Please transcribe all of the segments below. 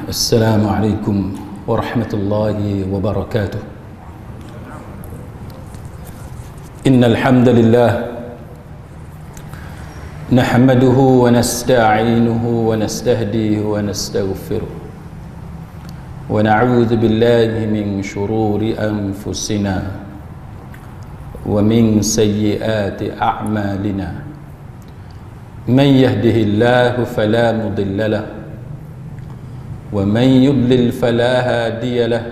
السلام عليكم ورحمة الله وبركاته. إن الحمد لله نحمده ونستعينه ونستهديه ونستغفره ونعوذ بالله من شرور أنفسنا ومن سيئات أعمالنا. من يهده الله فلا مضل له ومن يضلل فلا هادي له.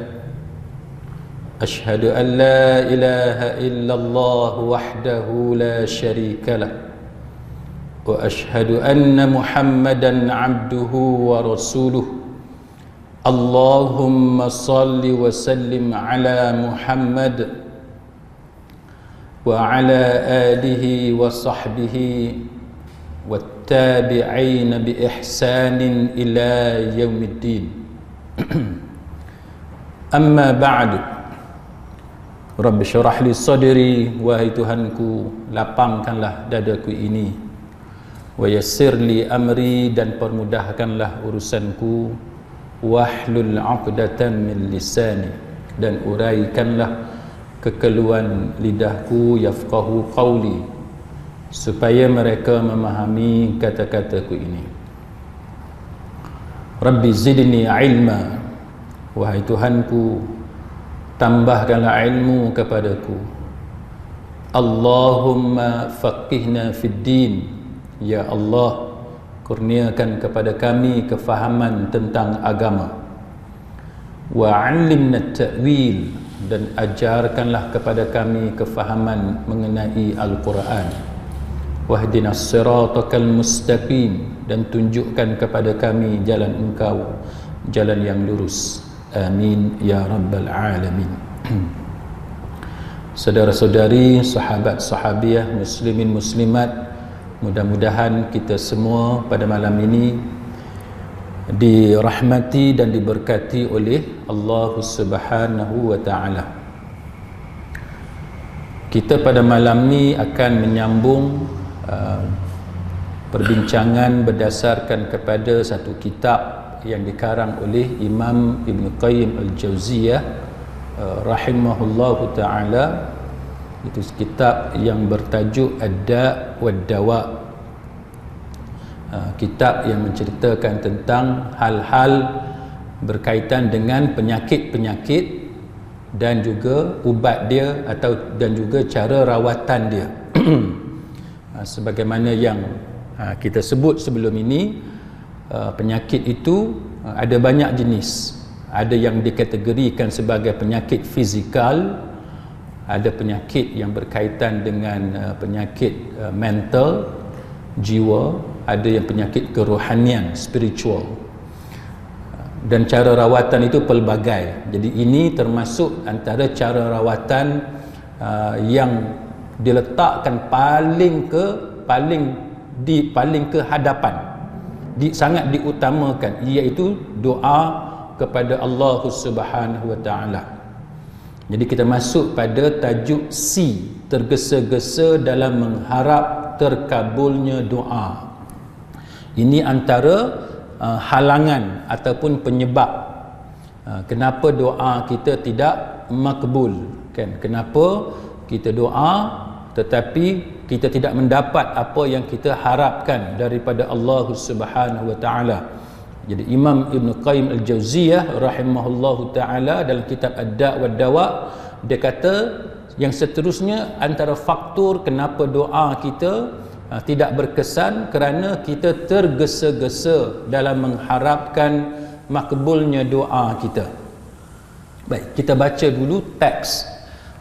أشهد أن لا إله إلا الله وحده لا شريك له وأشهد أن محمدا عبده ورسوله. اللهم صل وسلم على محمد وعلى آله وصحبه والتابعين بإحسان إلى يوم الدين. أما بعد. Rabbi syarah li sadri, wahai Tuhanku, lapangkanlah dadaku ini. Wa yassir li amri, dan permudahkanlah urusanku. Wahlul 'uqdatan min lisani, dan uraikanlah kekeluhan lidahku. Yafqahu qawli, supaya mereka memahami kata-kataku ini. Rabbi zidni ilma, wahai Tuhanku, tambahkanlah ilmu kepadaku. Allahumma faqihna fid din, ya Allah, kurniakan kepada kami kefahaman tentang agama. Wa 'allimna ta'wil, dan ajarkanlah kepada kami kefahaman mengenai Al-Quran. Wahdinas siratal mustaqim, dan tunjukkan kepada kami jalan Engkau, jalan yang lurus. Amin ya rabbal alamin. Saudara-saudari, sahabat sahabiah, muslimin muslimat, mudah-mudahan kita semua pada malam ini dirahmati dan diberkati oleh Allah Subhanahu wa taala. Kita pada malam ni akan menyambung perbincangan berdasarkan kepada satu kitab yang dikarang oleh Imam Ibn Qayyim Al-Jauziyah rahimahullahu ta'ala. Itu kitab yang bertajuk Ad-Da' wad-Dawa', kitab yang menceritakan tentang hal-hal berkaitan dengan penyakit-penyakit dan juga ubat dia dan juga cara rawatan dia. Sebagaimana yang kita sebut sebelum ini, penyakit itu ada banyak jenis. Ada yang dikategorikan sebagai penyakit fizikal, ada penyakit yang berkaitan dengan penyakit mental, jiwa, ada yang penyakit kerohanian, spiritual. Dan cara rawatan itu pelbagai. Jadi ini termasuk antara cara rawatan yang diletakkan paling ke hadapan, sangat diutamakan, iaitu doa kepada Allah Subhanahu wa taala. Jadi kita masuk pada tajuk C, tergesa-gesa dalam mengharap terkabulnya doa. Ini antara halangan ataupun penyebab kenapa doa kita tidak makbul, kan? Kenapa kita doa tetapi kita tidak mendapat apa yang kita harapkan daripada Allah Subhanahu wa taala. Jadi Imam Ibn Qayyim Al-Jauziyah rahimahullahu taala dalam kitab Ad-Da' wad-Dawa', dia kata yang seterusnya antara faktor kenapa doa kita tidak berkesan kerana kita tergesa-gesa dalam mengharapkan makbulnya doa kita. Baik, kita baca dulu teks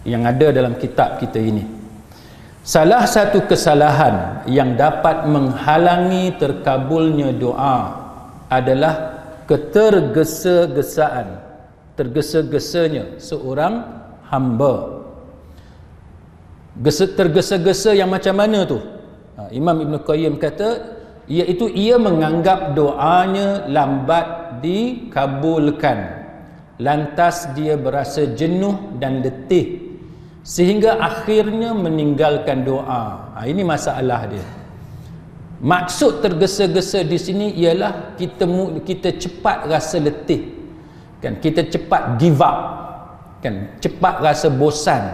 yang ada dalam kitab kita ini. Salah satu kesalahan yang dapat menghalangi terkabulnya doa adalah ketergesa-gesaan, tergesa-gesanya seorang hamba. Tergesa-gesa yang macam mana tu? Imam Ibn Qayyim kata, iaitu ia menganggap doanya lambat dikabulkan, lantas dia berasa jenuh dan letih sehingga akhirnya meninggalkan doa. Ini masalah dia. Maksud tergesa-gesa di sini ialah kita cepat rasa letih, kan, kita cepat give up, kan, cepat rasa bosan,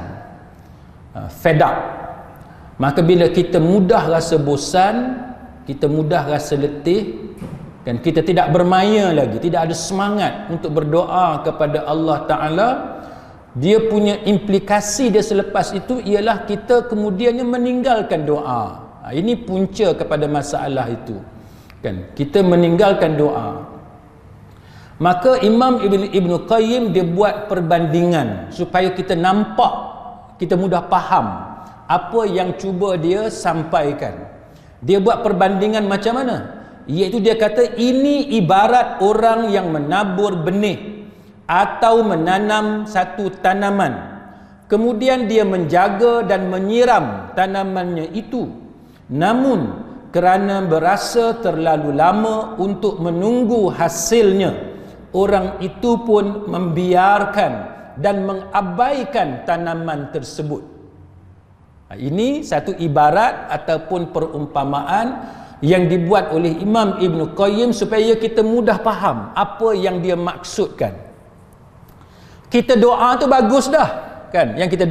fed up. Maka bila kita mudah rasa bosan, kita mudah rasa letih, kan, kita tidak bermaya lagi, tidak ada semangat untuk berdoa kepada Allah Ta'ala, dia punya implikasi dia selepas itu ialah kita kemudiannya meninggalkan doa. Ini punca kepada masalah itu, kan, kita meninggalkan doa. Maka Imam Ibn Qayyim dia buat perbandingan supaya kita nampak, kita mudah faham apa yang cuba dia sampaikan. Dia buat perbandingan macam mana? Iaitu dia kata ini ibarat orang yang menabur benih atau menanam satu tanaman, kemudian dia menjaga dan menyiram tanamannya itu. Namun kerana berasa terlalu lama untuk menunggu hasilnya, orang itu pun membiarkan dan mengabaikan tanaman tersebut. Ini satu ibarat ataupun perumpamaan yang dibuat oleh Imam Ibn Qayyim supaya kita mudah faham apa yang dia maksudkan. Kita doa tu bagus dah, kan? Yang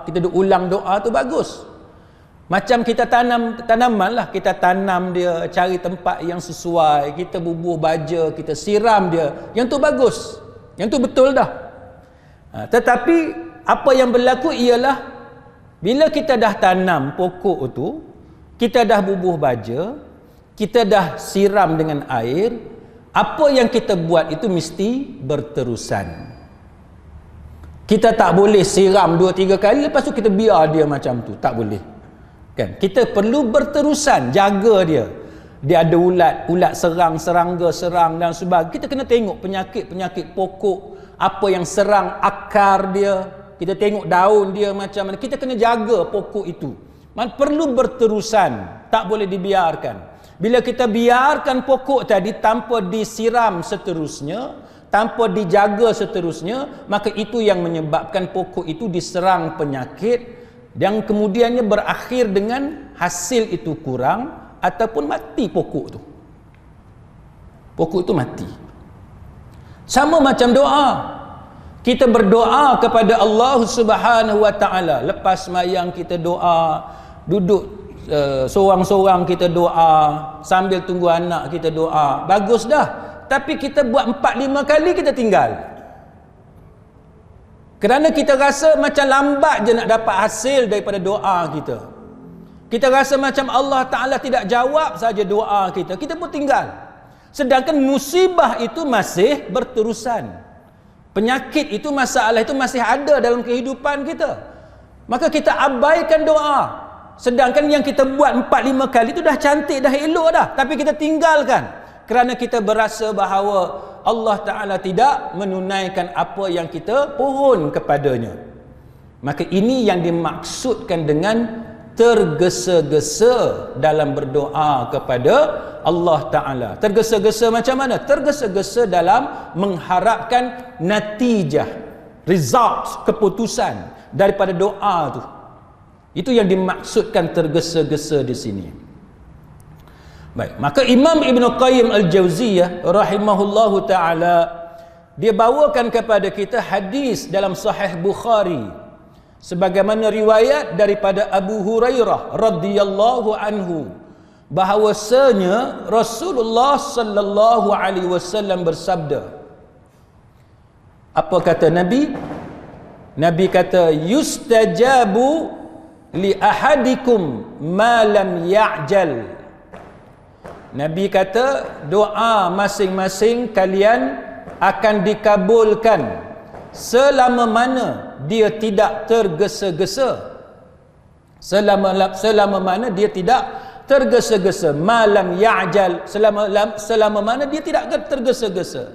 kita ulang doa tu bagus. Macam kita tanam tanaman lah, kita tanam dia, cari tempat yang sesuai, kita bubuh baja, kita siram dia, yang tu bagus, yang tu betul dah. Tetapi apa yang berlaku ialah bila kita dah tanam pokok tu, kita dah bubuh baja, kita dah siram dengan air, apa yang kita buat itu mesti berterusan. Kita tak boleh siram 2-3 kali lepas tu kita biar dia macam tu, tak boleh. Kan? Kita perlu berterusan jaga dia. Dia ada ulat serang, serangga serang dan sebagainya. Kita kena tengok penyakit pokok, apa yang serang akar dia. Kita tengok daun dia macam mana. Kita kena jaga pokok itu. Perlu berterusan, tak boleh dibiarkan. Bila kita biarkan pokok tadi tanpa disiram seterusnya, tanpa dijaga seterusnya, maka itu yang menyebabkan pokok itu diserang penyakit yang kemudiannya berakhir dengan hasil itu kurang ataupun mati pokok tu. Pokok itu mati. Sama macam doa. Kita berdoa kepada Allah Subhanahu Wa Taala. Lepas sembahyang kita doa, duduk seorang-seorang kita doa, sambil tunggu anak kita doa. Bagus dah. Tapi kita buat 4-5 kali kita tinggal. Kerana kita rasa macam lambat je nak dapat hasil daripada doa kita. Kita rasa macam Allah Ta'ala tidak jawab saja doa kita. Kita pun tinggal. Sedangkan musibah itu masih berterusan. Penyakit itu, masalah itu masih ada dalam kehidupan kita. Maka kita abaikan doa. Sedangkan yang kita buat 4-5 kali itu dah cantik, dah elok dah. Tapi kita tinggalkan. Kerana kita berasa bahawa Allah Ta'ala tidak menunaikan apa yang kita pohon kepadanya. Maka ini yang dimaksudkan dengan tergesa-gesa dalam berdoa kepada Allah Ta'ala. Tergesa-gesa macam mana? Tergesa-gesa dalam mengharapkan natijah, result, keputusan daripada doa tu. Itu yang dimaksudkan tergesa-gesa di sini. Baik, maka Imam Ibn Qayyim Al-Jauziyah rahimahullahu ta'ala, dia bawakan kepada kita hadis dalam Sahih Bukhari sebagaimana riwayat daripada Abu Hurairah radhiyallahu anhu, bahawasanya Rasulullah sallallahu alaihi wasallam bersabda. Apa kata Nabi? Nabi kata, yustajabu li ahadikum ma lam ya'jal. Nabi kata doa masing-masing kalian akan dikabulkan selama mana dia tidak tergesa-gesa. Selama mana dia tidak tergesa-gesa. Malam ya'jal, selama mana dia tidak tergesa-gesa.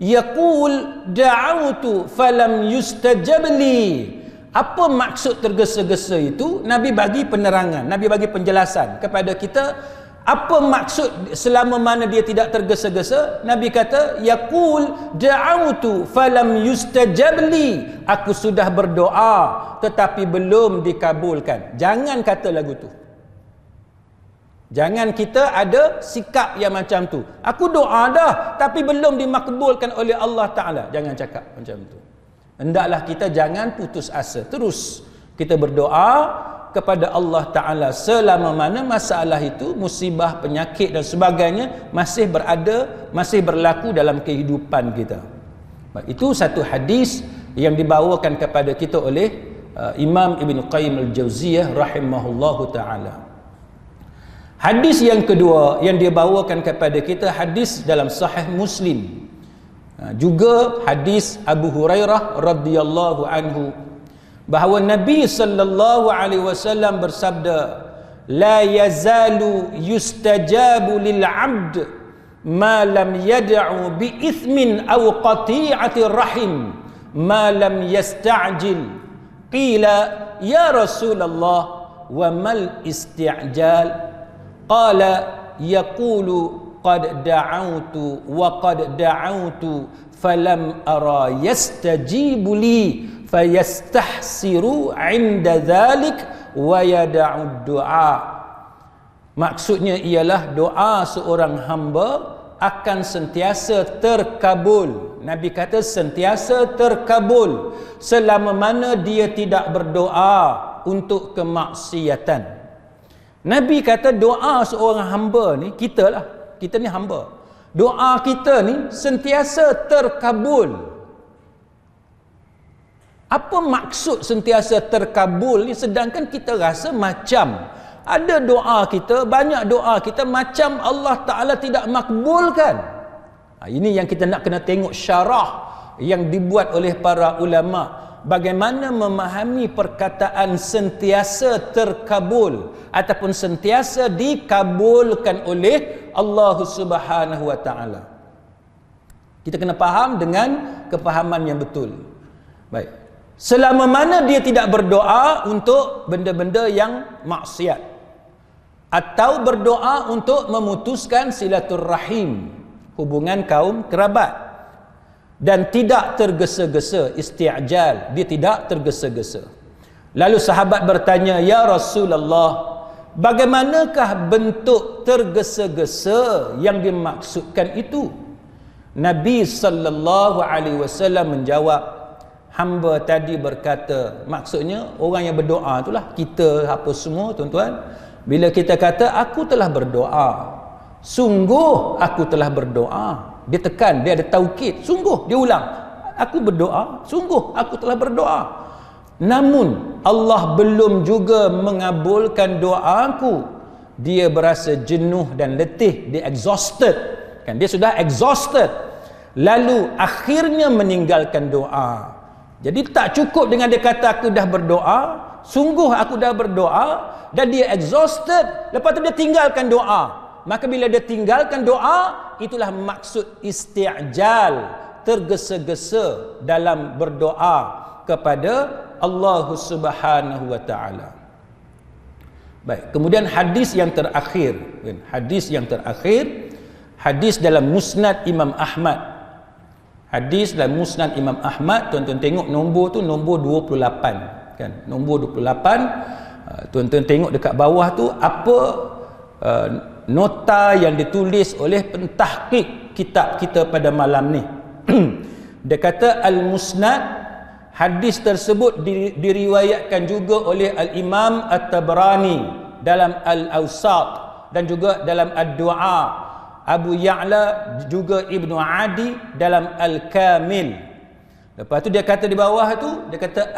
Yaqul da'autu falam yustajab li. Apa maksud tergesa-gesa itu? Nabi bagi penerangan, Nabi bagi penjelasan kepada kita. Apa maksud selama mana dia tidak tergesa-gesa? Nabi kata, yaqul da'autu falam yustajab li. Aku sudah berdoa tetapi belum dikabulkan. Jangan kata lagu tu. Jangan kita ada sikap yang macam tu. Aku doa dah tapi belum dimakbulkan oleh Allah Ta'ala. Jangan cakap macam tu. Hendaklah kita jangan putus asa. Terus kita berdoa kepada Allah Ta'ala selama mana masalah itu, musibah, penyakit dan sebagainya masih berlaku dalam kehidupan kita. Itu satu hadis yang dibawakan kepada kita oleh Imam Ibn Qayyim Al-Jauziyah rahimahullahu ta'ala. Hadis yang kedua yang dia bawakan kepada kita, hadis dalam Sahih Muslim, juga hadis Abu Hurairah radhiyallahu anhu, bahawa Nabi sallallahu alaihi wasallam bersabda, la yazalu yustajabu lil 'abd ma lam yad'u bi ithmin aw qati'ati rahim ma lam yasta'jil. Qila ya Rasulullah wa mal isti'jal? Qala yaqulu qad da'autu wa qad da'autu falam ara yastajibu li fayastahsiru 'inda dhalik wa yada'u du'a. Maksudnya ialah doa seorang hamba akan sentiasa terkabul. Nabi kata sentiasa terkabul selama mana dia tidak berdoa untuk kemaksiatan. Nabi kata doa seorang hamba ni, kita ni hamba, doa kita ni sentiasa terkabul. Apa maksud sentiasa terkabul ni? Sedangkan kita rasa macam ada doa kita, banyak doa kita macam Allah Ta'ala tidak makbulkan. Ini yang kita nak kena tengok syarah yang dibuat oleh para ulama. Bagaimana memahami perkataan sentiasa terkabul ataupun sentiasa dikabulkan oleh Allah Subhanahu wa Ta'ala. Kita kena faham dengan kefahaman yang betul. Baik. Selama mana dia tidak berdoa untuk benda-benda yang maksiat, atau berdoa untuk memutuskan silaturrahim, hubungan kaum kerabat, dan tidak tergesa-gesa, isti'jal, dia tidak tergesa-gesa. Lalu sahabat bertanya, ya Rasulullah, bagaimanakah bentuk tergesa-gesa yang dimaksudkan itu? Nabi sallallahu alaihi wasallam menjawab, hamba tadi berkata, maksudnya orang yang berdoa itulah kita apa semua tuan-tuan. Bila kita kata aku telah berdoa, sungguh aku telah berdoa, dia tekan, dia ada taukid, sungguh, dia ulang, aku berdoa, sungguh aku telah berdoa, namun Allah belum juga mengabulkan doaku. Dia berasa jenuh dan letih, dia exhausted, kan, dia sudah exhausted, lalu akhirnya meninggalkan doa. Jadi tak cukup dengan dia kata aku dah berdoa, sungguh aku dah berdoa, dan dia exhausted, lepas tu dia tinggalkan doa. Maka bila dia tinggalkan doa, itulah maksud isti'jal, tergesa-gesa dalam berdoa kepada Allah Subhanahu wa Ta'ala. Baik, kemudian hadis yang terakhir, hadis dalam Musnad Imam Ahmad. Hadis dalam Musnad Imam Ahmad, tuan-tuan tengok nombor tu, nombor 28, kan? Nombor 28, tuan-tuan tengok dekat bawah tu apa nota yang ditulis oleh pentahqiq kitab kita pada malam ni. Dia kata Al-Musnad, hadis tersebut diriwayatkan juga oleh Al-Imam At-Tabrani dalam Al-Awsat dan juga dalam Ad-Du'a, Abu Ya'la juga Ibnu Adi dalam Al-Kamil. Lepas tu dia kata di bawah tu, dia kata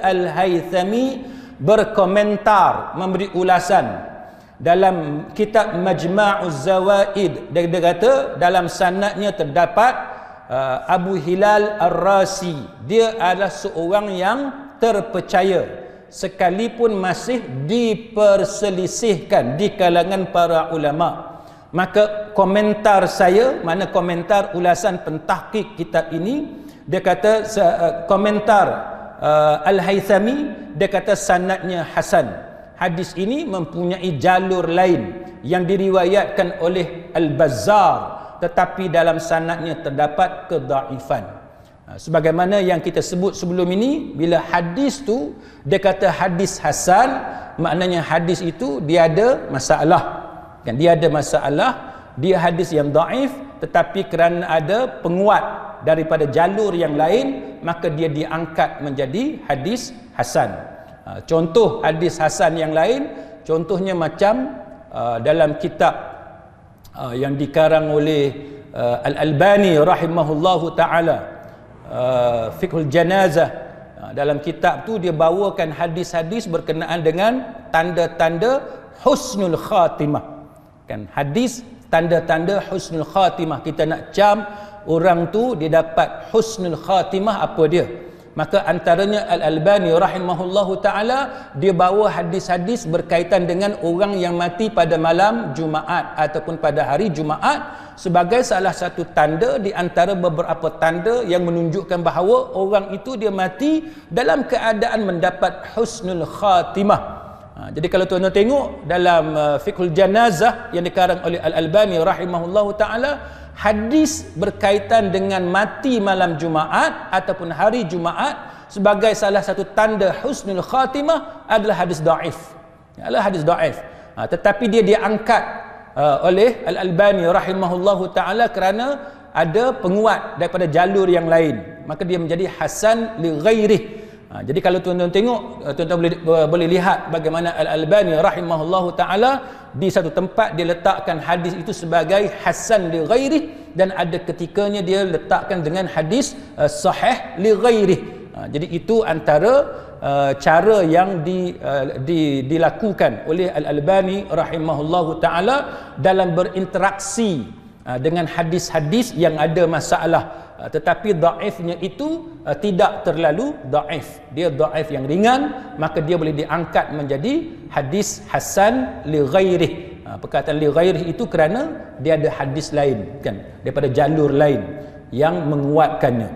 Al-Haythami berkomentar, memberi ulasan dalam kitab Majma'uz Zawaid. Dia kata dalam sanadnya terdapat Abu Hilal Ar-Rasi. Dia adalah seorang yang terpercaya sekalipun masih diperselisihkan di kalangan para ulama. Maka komentar saya, mana komentar ulasan pentahqiq kitab ini, dia kata komentar Al-Haythami, dia kata sanadnya hasan. Hadis ini mempunyai jalur lain yang diriwayatkan oleh Al-Bazzar, tetapi dalam sanadnya terdapat kedhaifan. Sebagaimana yang kita sebut sebelum ini, bila hadis tu dia kata hadis hasan, maknanya hadis itu dia ada masalah. Kan dia ada masalah, dia hadis yang dhaif, tetapi kerana ada penguat daripada jalur yang lain, maka dia diangkat menjadi hadis hasan. Contoh hadis hasan yang lain, contohnya macam dalam kitab yang dikarang oleh Al-Albani rahimahullahu ta'ala, Fiqhul Janazah. Dalam kitab tu dia bawakan hadis-hadis berkenaan dengan tanda-tanda husnul khatimah. Kan hadis tanda-tanda husnul khatimah. Kita nak cam orang tu dia dapat husnul khatimah apa dia? Maka antaranya Al-Albani rahimahullahu ta'ala, dia bawa hadis-hadis berkaitan dengan orang yang mati pada malam Jumaat ataupun pada hari Jumaat sebagai salah satu tanda di antara beberapa tanda yang menunjukkan bahawa orang itu dia mati dalam keadaan mendapat husnul khatimah. Jadi kalau tuan-tuan tengok dalam Fiqhul Janazah yang dikarang oleh Al-Albani rahimahullahu ta'ala, hadis berkaitan dengan mati malam Jumaat ataupun hari Jumaat sebagai salah satu tanda husnul khatimah adalah hadis dhaif. Adalah hadis dhaif. Tetapi dia diangkat oleh Al-Albani rahimahullahu ta'ala kerana ada penguat daripada jalur yang lain. Maka dia menjadi hasan li ghairih. Jadi kalau tuan-tuan tengok, tuan-tuan boleh lihat bagaimana Al-Albani rahimahullahu ta'ala di satu tempat dia letakkan hadis itu sebagai hasan li ghairih, dan ada ketikanya dia letakkan dengan hadis sahih li ghairih. Jadi itu antara cara yang dilakukan oleh Al-Albani rahimahullahu ta'ala dalam berinteraksi dengan hadis-hadis yang ada masalah. Tetapi dhaifnya itu tidak terlalu dhaif, dia dhaif yang ringan, maka dia boleh diangkat menjadi hadis hasan li ghairih. Perkataan li ghairih itu kerana dia ada hadis lain kan daripada jalur lain yang menguatkannya.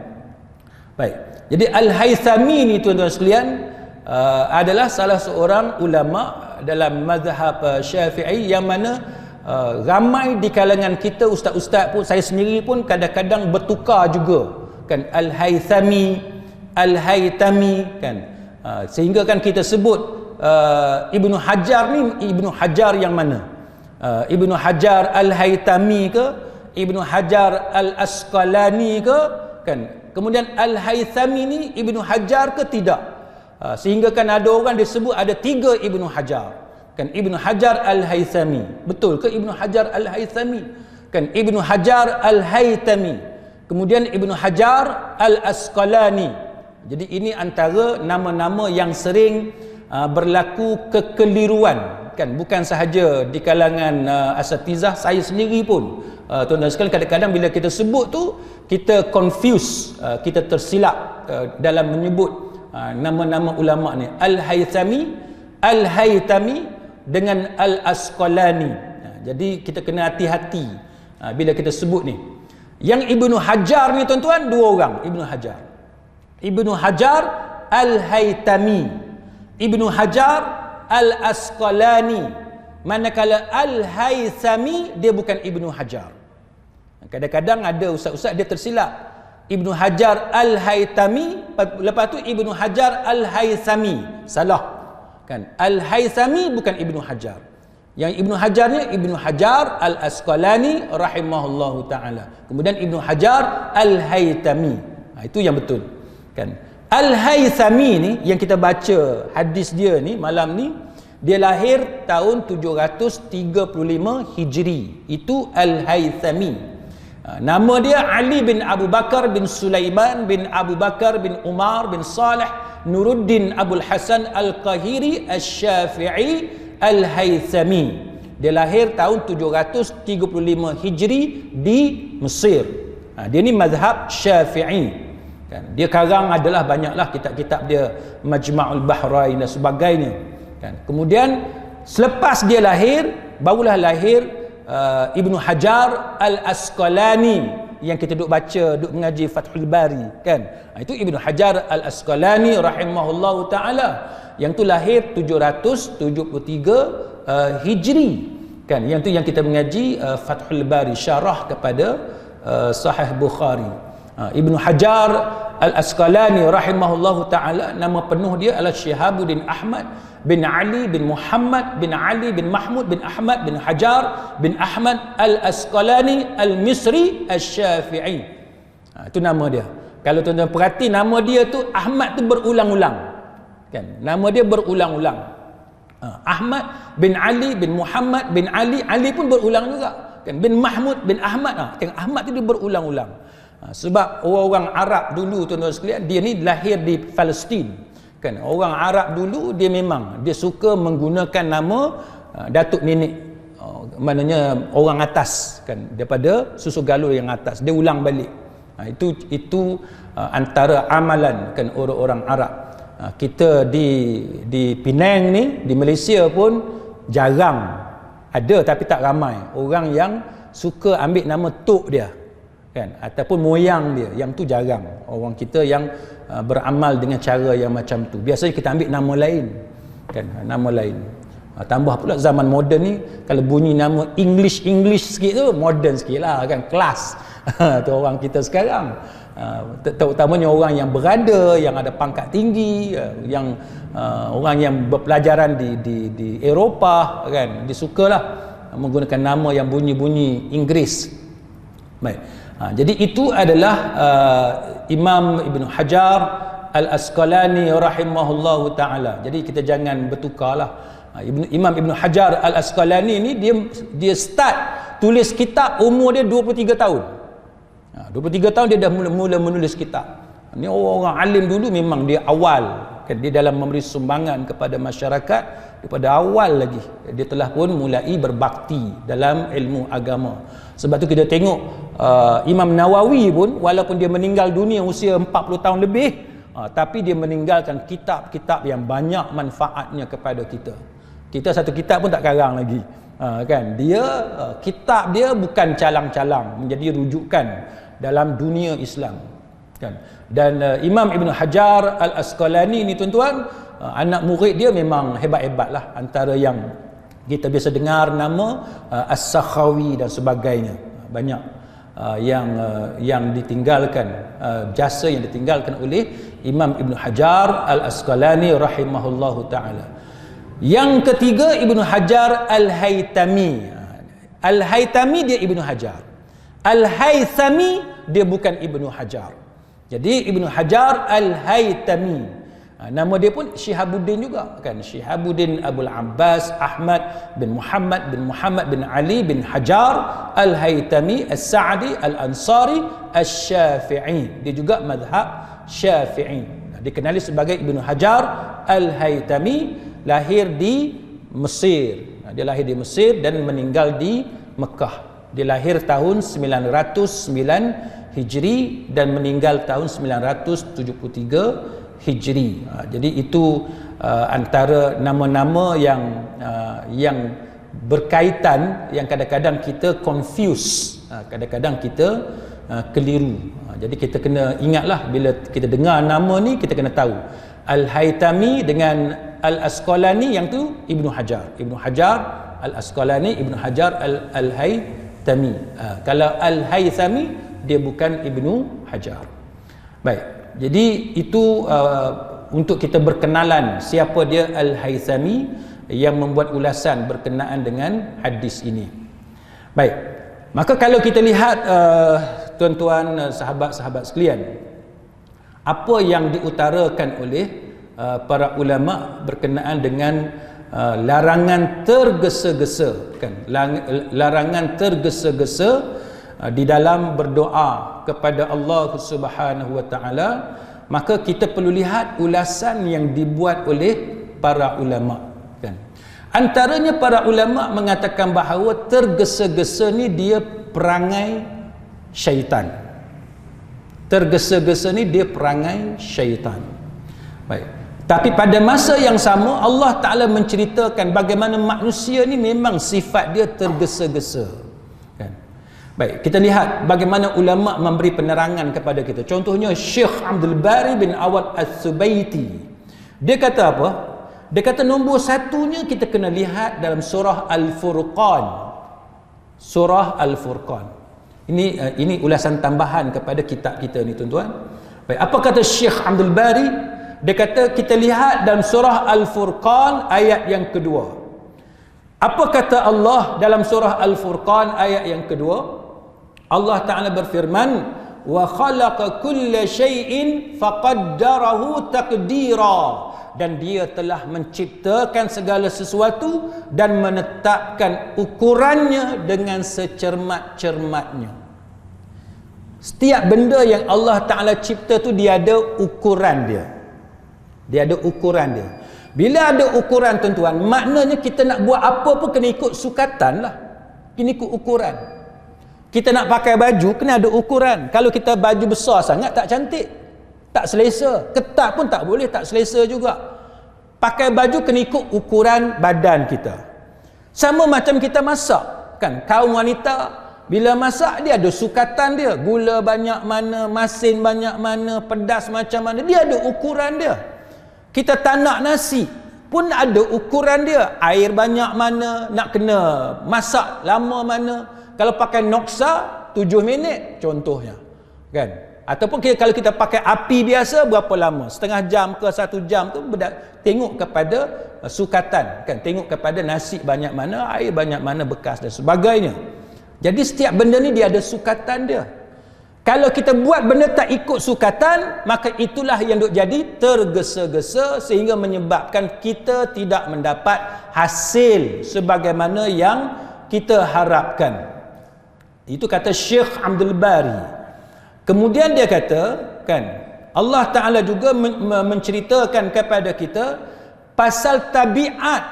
Baik, jadi Al-Haythami ni tuan-tuan sekalian adalah salah seorang ulama dalam mazhab Syafi'i yang mana ramai di kalangan kita ustaz-ustaz pun, saya sendiri pun kadang-kadang bertukar juga kan Al-Haythami kan, sehingga kan kita sebut Ibnu Hajar ni Ibnu Hajar yang mana? Ibnu Hajar Al-Haythami ke Ibnu Hajar Al-Asqalani ke kan? Kemudian Al-Haythami ni Ibnu Hajar ke tidak? Sehingga kan ada orang disebut ada 3 Ibnu Hajar kan, Ibnu Hajar Al-Haythami. Betul ke Ibnu Hajar Al-Haythami? Kan Ibnu Hajar Al-Haythami, kemudian Ibnu Hajar Al-Asqalani. Jadi ini antara nama-nama yang sering berlaku kekeliruan kan, bukan sahaja di kalangan asatizah, saya sendiri pun tuan-tuan sekalian kadang-kadang bila kita sebut tu kita confuse, kita tersilap dalam menyebut nama-nama ulama ni, Al-Haythami dengan Al-Asqalani. Jadi kita kena hati-hati bila kita sebut ni. Yang Ibnu Hajar ni tuan-tuan 2 orang, Ibnu Hajar Al-Haythami, Ibnu Hajar Al-Asqalani. Manakala Al-Haythami dia bukan Ibnu Hajar. Kadang-kadang ada ustaz-ustaz dia tersilap, Ibnu Hajar Al-Haythami, lepas tu Ibnu Hajar Al-Haythami. Salah kan, Al-Haythami bukan Ibnu Hajar. Yang Ibnu Hajar ni Ibnu Hajar Al-Asqalani rahimahullahu ta'ala, kemudian Ibnu Hajar Al-Haythami. Itu yang betul kan. Al-Haythami ni yang kita baca hadis dia ni malam ni, dia lahir tahun 735 Hijri. Itu Al-Haythami. Nama dia Ali bin Abu Bakar bin Sulaiman bin Abu Bakar bin Umar bin Salih Nuruddin Abul Hasan Al-Qahiri Al-Syafi'i Al-Haythami. Dia lahir tahun 735 Hijri di Mesir. Dia ni mazhab Syafi'i kan. Dia karang adalah banyaklah kitab-kitab dia, Majma'ul Bahrain dan sebagainya kan. Kemudian selepas dia lahir, barulah lahir Ibnu Hajar Al-Asqalani yang kita duk baca, duk mengaji Fathul Bari kan. Itu Ibnu Hajar Al-Asqalani rahimahullahu ta'ala, yang tu lahir 773 Hijri kan. Yang tu yang kita mengaji Fathul Bari, syarah kepada Sahih Bukhari. Ibnu Hajar Al-Asqalani rahimahullahu ta'ala, nama penuh dia adalah Syihabuddin Ahmad bin Ali bin Muhammad bin Ali bin Mahmud bin Ahmad bin Hajar bin Ahmad Al-Asqalani Al-Misri Al-Syafi'i. Itu nama dia. Kalau tuan-tuan perhati, nama dia tu Ahmad tu berulang-ulang. Kan? Nama dia berulang-ulang. Ahmad bin Ali bin Muhammad bin Ali, Ali pun berulang juga. Kan? Bin Mahmud bin Ahmad. Tengok Ahmad tu dia berulang-ulang. Sebab orang-orang Arab dulu, tuan-tuan sekalian, dia ni lahir di Palestin. Kan, orang Arab dulu dia memang dia suka menggunakan nama datuk nenek, maknanya orang atas, kan, daripada susu galur yang atas, dia ulang balik. Itu antara amalan, kan, orang-orang Arab. Kita di Penang ni, di Malaysia pun jarang ada, tapi tak ramai orang yang suka ambil nama tok dia, kan, ataupun moyang dia. Yang tu jarang orang kita yang beramal dengan cara yang macam tu. Biasanya kita ambil nama lain, kan, nama lain. Tambah pula zaman moden ni, kalau bunyi nama English sikit tu moden sikit lah, kan, kelas. Tu orang kita sekarang, terutamanya orang yang berada, yang ada pangkat tinggi, yang orang yang berpelajaran di Eropah, kan, dia sukalah menggunakan nama yang bunyi-bunyi Inggeris. Baik. Jadi itu adalah Imam Ibn Hajar Al-Asqalani rahimahullahu ta'ala. Jadi kita jangan bertukarlah. Imam Ibn Hajar Al-Asqalani ni dia start tulis kitab umur dia 23 tahun. 23 tahun dia dah mula menulis kitab. Ni orang-orang alim dulu memang dia awal, kan, dia dalam memberi sumbangan kepada masyarakat daripada awal lagi. Dia telah pun mulai berbakti dalam ilmu agama. Sebab tu kita tengok Imam Nawawi pun, walaupun dia meninggal dunia usia 40 tahun lebih, tapi dia meninggalkan kitab-kitab yang banyak manfaatnya kepada kita. Kita satu kitab pun tak karang lagi, kan. Dia kitab dia bukan calang-calang, menjadi rujukan dalam dunia Islam, kan. Dan Imam Ibn Hajar Al-Asqalani ni, tuan-tuan, anak murid dia memang hebat-hebat lah. Antara yang kita biasa dengar nama As-Sakhawi dan sebagainya. Banyak yang ditinggalkan, jasa yang ditinggalkan oleh Imam Ibn Hajar Al-Asqalani rahimahullahu ta'ala. Yang ketiga, Ibn Hajar Al-Haytami. Al-Haytami dia Ibn Hajar, Al-Haythami dia bukan Ibn Hajar. Jadi Ibn Hajar Al-Haytami, nama dia pun Syihabuddin juga, kan, Syihabuddin Abul Abbas Ahmad bin Muhammad bin Ali bin Hajar Al-Haytami As-Sa'di Al-Ansari Asy-Syafi'i. Dia juga mazhab Syafi'i. Dikenali sebagai Ibn Hajar Al-Haytami, lahir di Mesir. Dia lahir di Mesir dan meninggal di Mekah. Dia lahir tahun 909 Hijri dan meninggal tahun 973 Hijri. Jadi itu antara nama-nama yang berkaitan, yang kadang-kadang kita confuse, kadang-kadang kita keliru. Jadi kita kena ingatlah, bila kita dengar nama ni kita kena tahu Al-Haytami dengan Al-Asqalani, yang tu Ibn Hajar. Ibn Hajar Al-Asqalani, Ibn Hajar Al-Haytami. Kalau Al-Haythami dia bukan Ibn Hajar. Baik. Jadi itu untuk kita berkenalan siapa dia Al-Haythami yang membuat ulasan berkenaan dengan hadis ini. Baik. Maka kalau kita lihat tuan-tuan, sahabat-sahabat sekalian, apa yang diutarakan oleh para ulama berkenaan dengan larangan tergesa-gesa, kan, larangan tergesa-gesa di dalam berdoa kepada Allah Subhanahu wa taala, maka kita perlu lihat ulasan yang dibuat oleh para ulama, kan. Antaranya para ulama mengatakan bahawa tergesa-gesa ni dia perangai syaitan. Tergesa-gesa ni dia perangai syaitan. Baik. Tapi pada masa yang sama Allah Ta'ala menceritakan bagaimana manusia ni memang sifat dia tergesa-gesa, kan. Baik, kita lihat bagaimana ulama memberi penerangan kepada kita. Contohnya Syekh Abdul Bari bin Awad As-Subaiti. Dia kata apa? Dia kata nombor satunya kita kena lihat dalam surah Al-Furqan. Surah Al-Furqan. Ini ulasan tambahan kepada kitab kita ni, tuan-tuan. Baik, apa kata Syekh Abdul Bari? Dia kata kita lihat dalam surah Al-Furqan ayat yang kedua. Apa kata Allah dalam surah Al-Furqan ayat yang kedua? Allah Ta'ala berfirman, wa khalaqa kulla syai'in faqaddarahu taqdira, dan dia telah menciptakan segala sesuatu dan menetapkan ukurannya dengan secermat-cermatnya. Setiap benda yang Allah Ta'ala cipta tu dia ada ukuran dia. Dia ada ukuran dia. Bila ada ukuran tuan-tuan, maknanya kita nak buat apa pun kena ikut sukatan lah. Kena ikut ukuran. Kita nak pakai baju, kena ada ukuran. Kalau kita baju besar sangat, tak cantik. Tak selesa. Ketat pun tak boleh, tak selesa juga. Pakai baju kena ikut ukuran badan kita. Sama macam kita masak. Kan, kaum wanita, bila masak, dia ada sukatan dia. Gula banyak mana, masin banyak mana, pedas macam mana. Dia ada ukuran dia. Kita tak nak nasi pun ada ukuran dia. Air banyak mana, nak kena masak lama mana. Kalau pakai noksa 7 minit contohnya, kan? Ataupun kalau kita pakai api biasa berapa lama, setengah jam ke 1 jam tu, tengok kepada sukatan, kan? Tengok kepada nasi banyak mana, air banyak mana, bekas dan sebagainya. Jadi setiap benda ni dia ada sukatan dia. Kalau kita buat benda tak ikut sukatan, maka itulah yang duk jadi tergesa-gesa sehingga menyebabkan kita tidak mendapat hasil sebagaimana yang kita harapkan. Itu kata Syekh Abdul Bari. Kemudian dia kata, kan, Allah Ta'ala juga menceritakan kepada kita pasal tabiat,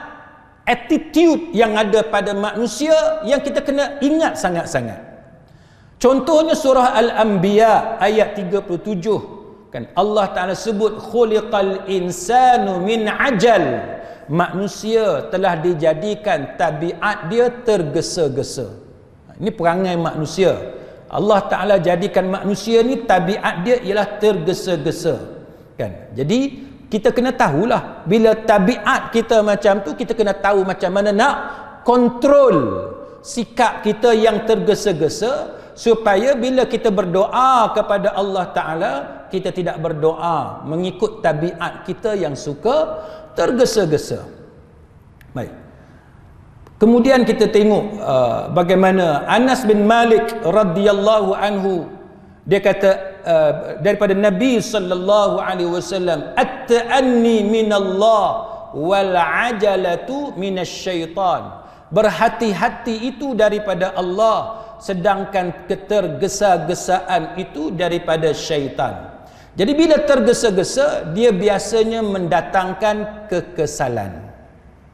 attitude yang ada pada manusia yang kita kena ingat sangat-sangat. Contohnya surah Al-Anbiya ayat 37, kan, Allah Ta'ala sebut khuliqal insanu min ajal. Manusia telah dijadikan tabiat dia tergesa-gesa. Ini perangai manusia. Allah Ta'ala jadikan manusia ni tabiat dia ialah tergesa-gesa, kan. Jadi kita kena tahulah, bila tabiat kita macam tu, kita kena tahu macam mana nak kontrol sikap kita yang tergesa-gesa, supaya bila kita berdoa kepada Allah Ta'ala, kita tidak berdoa mengikut tabiat kita yang suka tergesa-gesa. Baik. Kemudian kita tengok bagaimana Anas bin Malik radhiyallahu anhu, dia kata daripada Nabi sallallahu alaihi wasallam, at-ta'anni minallah wal ajalatu minasyaitan. Berhati-hati itu daripada Allah, sedangkan ketergesa-gesaan itu daripada syaitan. Jadi bila tergesa-gesa, dia biasanya mendatangkan kekesalan.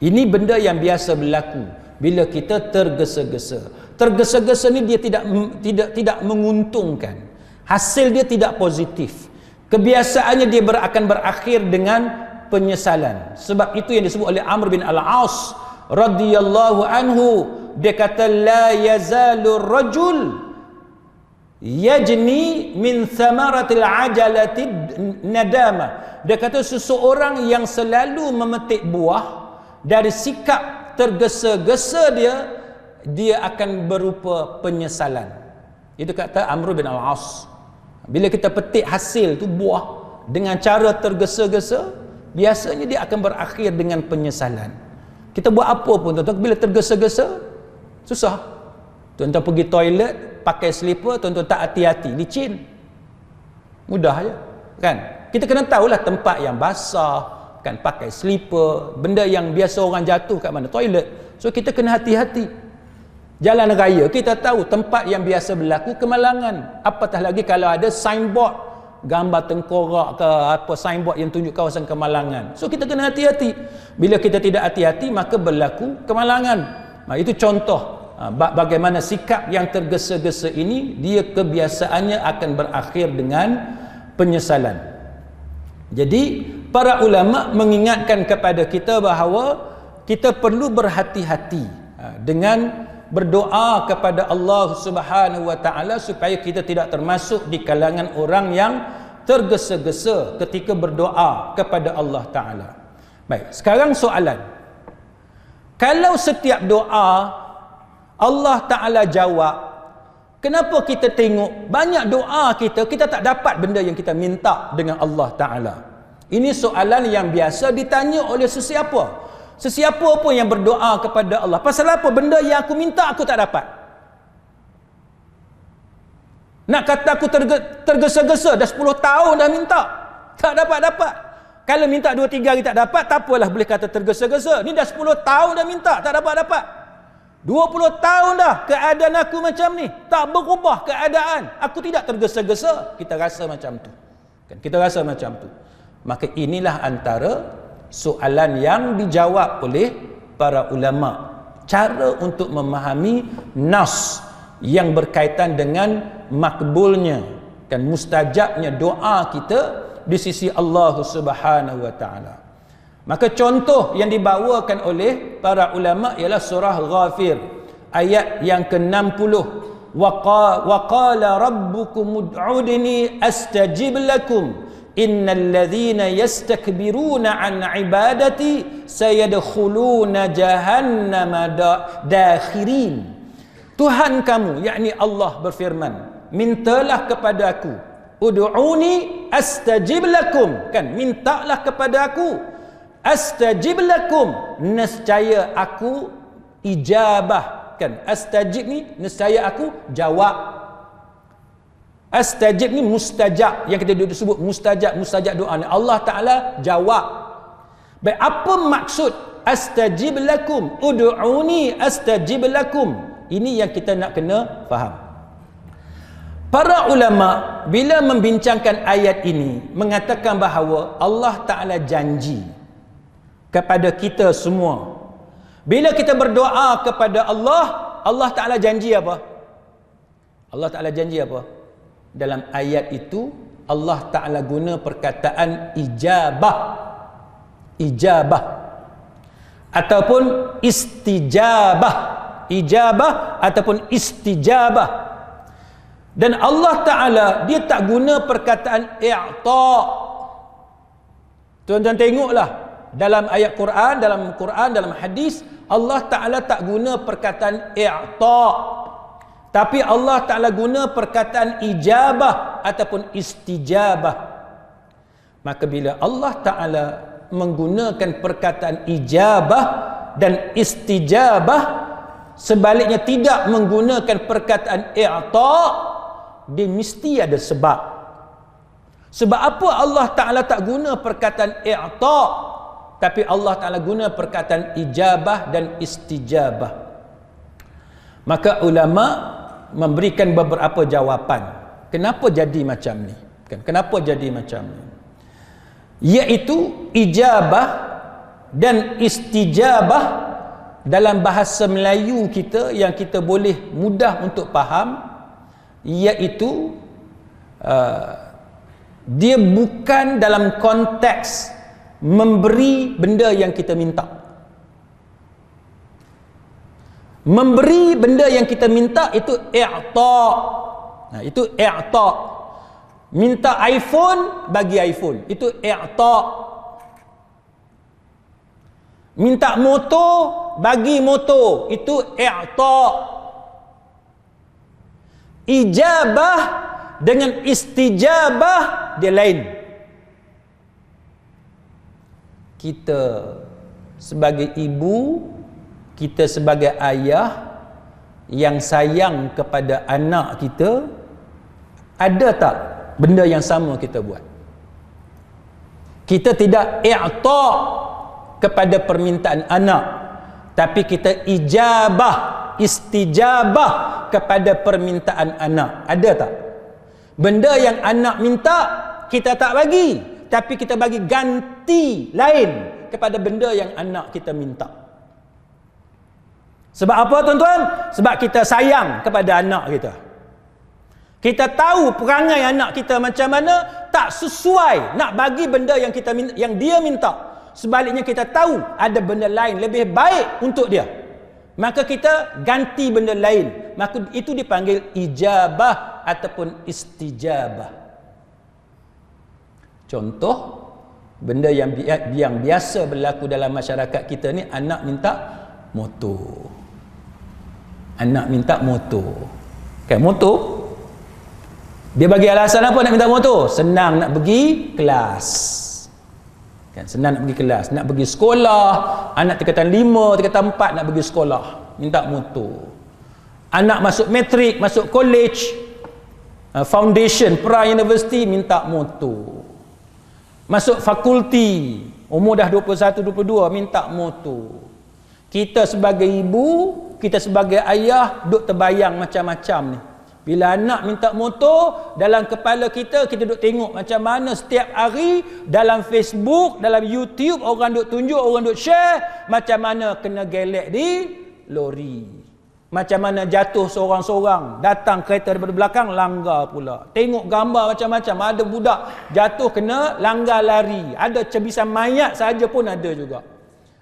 Ini benda yang biasa berlaku bila kita tergesa-gesa. Tergesa-gesa ni dia tidak menguntungkan. Hasil dia tidak positif. Kebiasaannya dia akan berakhir dengan penyesalan. Sebab itu yang disebut oleh Amr bin Al-As radhiyallahu anhu, dia kata la yazalu rajul yajni min thamaratil ajalati nadama. Dia kata seseorang yang selalu memetik buah dari sikap tergesa-gesa dia akan berupa penyesalan. Itu kata Amr bin Al-As. Bila kita petik hasil tu buah dengan cara tergesa-gesa, biasanya dia akan berakhir dengan penyesalan. Kita buat apa pun tuan-tuan, bila tergesa-gesa susah. Tuan-tuan pergi toilet pakai slipper, tuan-tuan tak hati-hati, licin. Mudah je, kan? Kita kena tahulah tempat yang basah, kan, pakai slipper, benda yang biasa orang jatuh kat mana? Toilet. So kita kena hati-hati. Jalan raya kita tahu tempat yang biasa berlaku kemalangan. Apatah lagi kalau ada signboard gambar tengkorak ke apa, signboard yang tunjuk kawasan kemalangan. So kita kena hati-hati. Bila kita tidak hati-hati, maka berlaku kemalangan. Itu contoh bagaimana sikap yang tergesa-gesa ini, dia kebiasaannya akan berakhir dengan penyesalan. Jadi para ulama mengingatkan kepada kita bahawa kita perlu berhati-hati dengan berdoa kepada Allah Subhanahu wa taala supaya kita tidak termasuk di kalangan orang yang tergesa-gesa ketika berdoa kepada Allah taala. Baik, sekarang soalan. Kalau setiap doa Allah taala jawab, Kenapa kita tengok banyak doa kita tak dapat benda yang kita minta dengan Allah Ta'ala? Ini soalan yang biasa ditanya oleh sesiapa. Sesiapa pun yang berdoa kepada Allah. Pasal apa? Benda yang aku minta aku tak dapat. Nak kata aku tergesa-gesa, dah 10 tahun dah minta. Tak dapat-dapat. Kalau minta 2-3 hari tak dapat, tak apalah boleh kata tergesa-gesa. Ni dah 10 tahun dah minta, tak dapat-dapat. 20 tahun dah keadaan aku macam ni, tak berubah keadaan, aku tidak tergesa-gesa. Kita rasa macam tu kan? Kita rasa macam tu. Maka inilah antara soalan yang dijawab oleh para ulama, cara untuk memahami nas yang berkaitan dengan makbulnya kan, mustajabnya doa kita di sisi Allah Subhanahu wa taala. Maka contoh yang dibawakan oleh para ulama ialah surah Ghafir ayat yang ke-60. Wa qala rabbukum ud'udni astajib lakum innal ladzina yastakbiruna an ibadati sayadkhuluna jahannama dakhirin. Tuhan kamu, yakni Allah berfirman, mintalah kepada aku, ud'uni astajib lakum, kan, mintalah kepada aku, astajib lakum, nescaya aku ijabah, kan, astajib ni nescaya aku jawab. Astajib ni mustajab, yang kita sebut mustajab doa ni, Allah Ta'ala jawab. Baik, apa maksud astajib lakum, ud'uni astajib lakum? Ini yang kita nak kena faham. Para ulama bila membincangkan ayat ini mengatakan bahawa Allah Ta'ala janji kepada kita semua. Bila kita berdoa kepada Allah, Allah Ta'ala janji apa? Allah Ta'ala janji apa? Dalam ayat itu Allah Ta'ala guna perkataan ijabah. Ijabah ataupun istijabah. Ijabah ataupun istijabah. Dan Allah Ta'ala dia tak guna perkataan i'ta'. Tuan-tuan tengoklah dalam ayat Quran, dalam hadis, Allah Ta'ala tak guna perkataan i'ta', tapi Allah Ta'ala guna perkataan ijabah ataupun istijabah. Maka bila Allah Ta'ala menggunakan perkataan ijabah dan istijabah, sebaliknya tidak menggunakan perkataan i'ta', dia mesti ada sebab. Sebab apa Allah Ta'ala tak guna perkataan i'ta', tapi Allah Ta'ala guna perkataan ijabah dan istijabah? Maka ulama memberikan beberapa jawapan. Kenapa jadi macam ni? Kenapa jadi macam ni? Iaitu ijabah dan istijabah dalam bahasa Melayu kita yang kita boleh mudah untuk faham, iaitu dia bukan dalam konteks memberi benda yang kita minta. Memberi benda yang kita minta itu i'ta'. Nah, itu i'ta'. Minta iPhone, bagi iPhone, itu i'ta'. Minta motor, bagi motor, itu i'ta'. Ijabah dengan istijabah dia lain. Kita sebagai ibu, kita sebagai ayah yang sayang kepada anak kita, ada tak benda yang sama kita buat? Kita tidak i'ta' kepada permintaan anak, tapi kita ijabah, istijabah kepada permintaan anak. Ada tak? Benda yang anak minta kita tak bagi, tapi kita bagi ganti lain kepada benda yang anak kita minta. Sebab apa tuan-tuan? Sebab kita sayang kepada anak kita. Kita tahu perangai anak kita macam mana, tak sesuai nak bagi benda yang kita yang dia minta. Sebaliknya kita tahu ada benda lain lebih baik untuk dia, maka kita ganti benda lain. Maka itu dipanggil ijabah ataupun istijabah. Contoh benda yang biasa berlaku dalam masyarakat kita ni, anak minta motor. Anak minta motor, Kan motor, dia bagi alasan apa nak minta motor? Senang nak pergi kelas. Kan, senang nak pergi kelas, nak pergi sekolah, anak tingkatan 5, tingkatan 4 nak pergi sekolah, minta motor. Anak masuk matrik, masuk college, foundation, pra-university, minta motor. Masuk fakulti, umur dah 21, 22, minta motor. Kita sebagai ibu, kita sebagai ayah, duk terbayang macam-macam ni. Bila anak minta motor, dalam kepala kita duk tengok macam mana setiap hari dalam Facebook, dalam YouTube, orang duk tunjuk, orang duk share macam mana kena gelek di lori, macam mana jatuh seorang-seorang, datang kereta daripada belakang, langgar pula. Tengok gambar macam-macam, ada budak jatuh kena langgar lari, ada cebisan mayat saja pun ada juga.